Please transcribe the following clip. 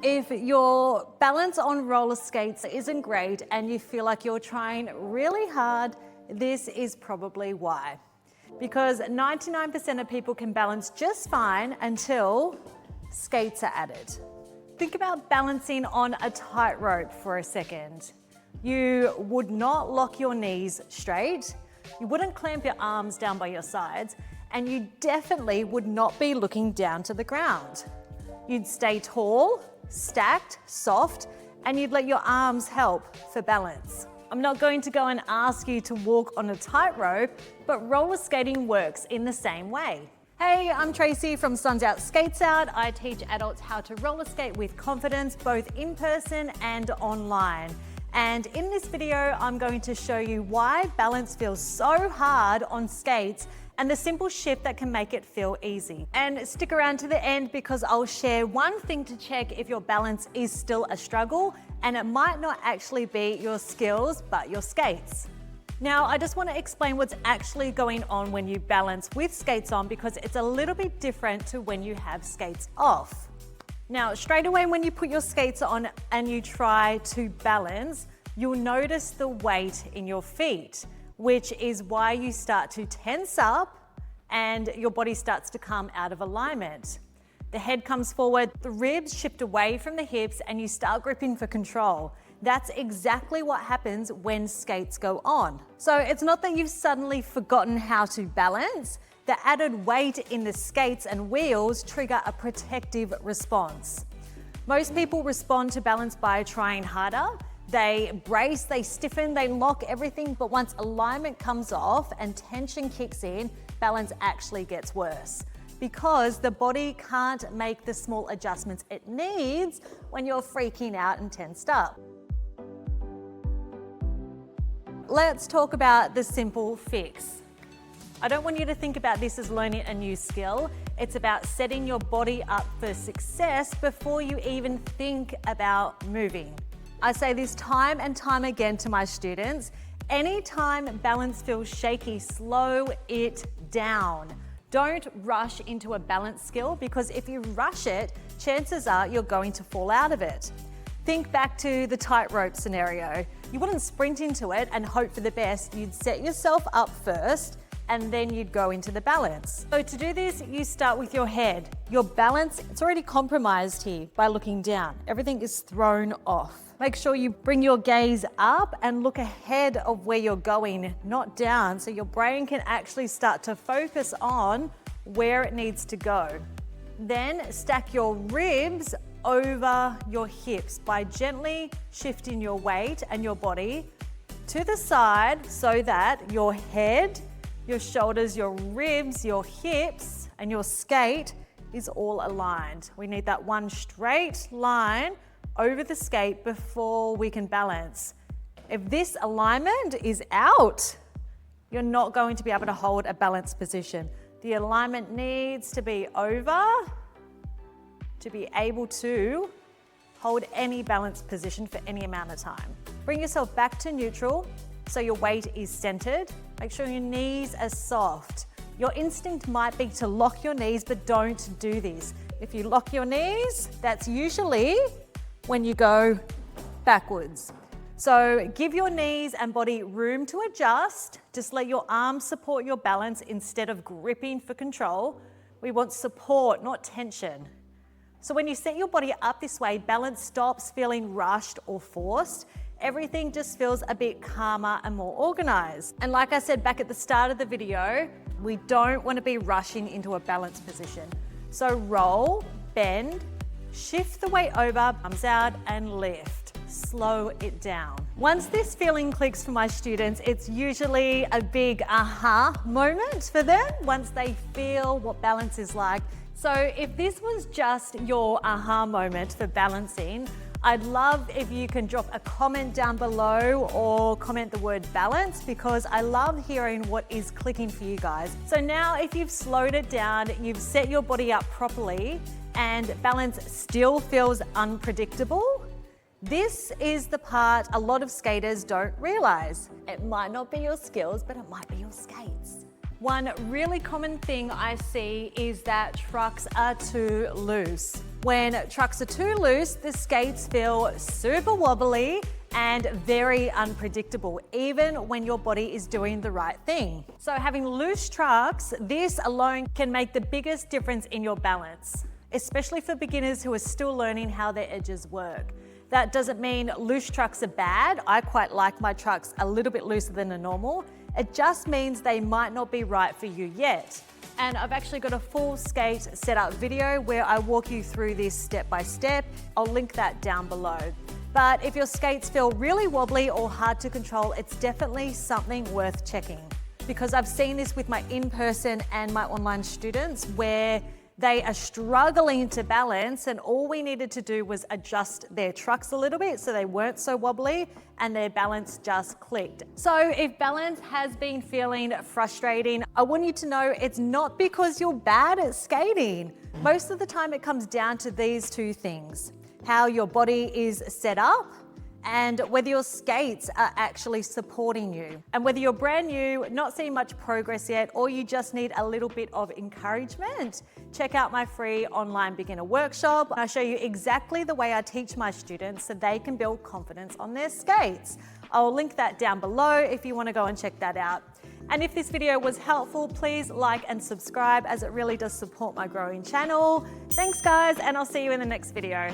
If your balance on roller skates isn't great and you feel like you're trying really hard, this is probably why. Because 99% of people can balance just fine until skates are added. Think about balancing on a tightrope for a second. You would not lock your knees straight, you wouldn't clamp your arms down by your sides, and you definitely would not be looking down to the ground. You'd stay tall, stacked, soft, and you'd let your arms help for balance. I'm not going to go and ask you to walk on a tightrope, but roller skating works in the same way. Hey, I'm Tracy from Suns Out Skates Out. I teach adults how to roller skate with confidence, both in person and online. And in this video, I'm going to show you why balance feels so hard on skates and the simple shift that can make it feel easy. And stick around to the end because I'll share one thing to check if your balance is still a struggle, and it might not actually be your skills, but your skates. Now, I just want to explain what's actually going on when you balance with skates on, because it's a little bit different to when you have skates off. Now, straight away when you put your skates on and you try to balance, you'll notice the weight in your feet, which is why you start to tense up and your body starts to come out of alignment. The head comes forward, the ribs shift away from the hips, and you start gripping for control. That's exactly what happens when skates go on. So it's not that you've suddenly forgotten how to balance. The added weight in the skates and wheels trigger a protective response. Most people respond to balance by trying harder. They brace, they stiffen, they lock everything, but once alignment comes off and tension kicks in, balance actually gets worse because the body can't make the small adjustments it needs when you're freaking out and tensed up. Let's talk about the simple fix. I don't want you to think about this as learning a new skill. It's about setting your body up for success before you even think about moving. I say this time and time again to my students, anytime balance feels shaky, slow it down. Don't rush into a balance skill, because if you rush it, chances are you're going to fall out of it. Think back to the tightrope scenario. You wouldn't sprint into it and hope for the best. You'd set yourself up first and then you'd go into the balance. So to do this, you start with your head. Your balance, it's already compromised here by looking down. Everything is thrown off. Make sure you bring your gaze up and look ahead of where you're going, not down, so your brain can actually start to focus on where it needs to go. Then stack your ribs over your hips by gently shifting your weight and your body to the side so that your head, your shoulders, your ribs, your hips, and your skate is all aligned. We need that one straight line over the skate before we can balance. If this alignment is out, you're not going to be able to hold a balanced position. The alignment needs to be over to be able to hold any balanced position for any amount of time. Bring yourself back to neutral so your weight is centered. Make sure your knees are soft. Your instinct might be to lock your knees, but don't do this. If you lock your knees, that's usually when you go backwards. So give your knees and body room to adjust. Just let your arms support your balance instead of gripping for control. We want support, not tension. So when you set your body up this way, balance stops feeling rushed or forced. Everything just feels a bit calmer and more organized. And like I said back at the start of the video, we don't want to be rushing into a balanced position. So roll, bend, shift the weight over, arms out, and lift. Slow it down. Once this feeling clicks for my students, it's usually a big aha moment for them once they feel what balance is like. So if this was just your aha moment for balancing, I'd love if you can drop a comment down below or comment the word balance, because I love hearing what is clicking for you guys. So now if you've slowed it down, you've set your body up properly, and balance still feels unpredictable, this is the part a lot of skaters don't realize. It might not be your skills, but it might be your skates. One really common thing I see is that trucks are too loose. When trucks are too loose, the skates feel super wobbly and very unpredictable, even when your body is doing the right thing. So having loose trucks, this alone can make the biggest difference in your balance, especially for beginners who are still learning how their edges work. That doesn't mean loose trucks are bad. I quite like my trucks a little bit looser than a normal. It just means they might not be right for you yet. And I've actually got a full skate setup video where I walk you through this step by step. I'll link that down below. But if your skates feel really wobbly or hard to control, it's definitely something worth checking. Because I've seen this with my in-person and my online students where they are struggling to balance, and all we needed to do was adjust their trucks a little bit so they weren't so wobbly and their balance just clicked. So if balance has been feeling frustrating, I want you to know it's not because you're bad at skating. Most of the time it comes down to these two things: how your body is set up and whether your skates are actually supporting you. And whether you're brand new, not seeing much progress yet, or you just need a little bit of encouragement, check out my free online beginner workshop. I show you exactly the way I teach my students so they can build confidence on their skates. I'll link that down below if you want to go and check that out. And if this video was helpful, please like and subscribe, as it really does support my growing channel. Thanks guys, and I'll see you in the next video.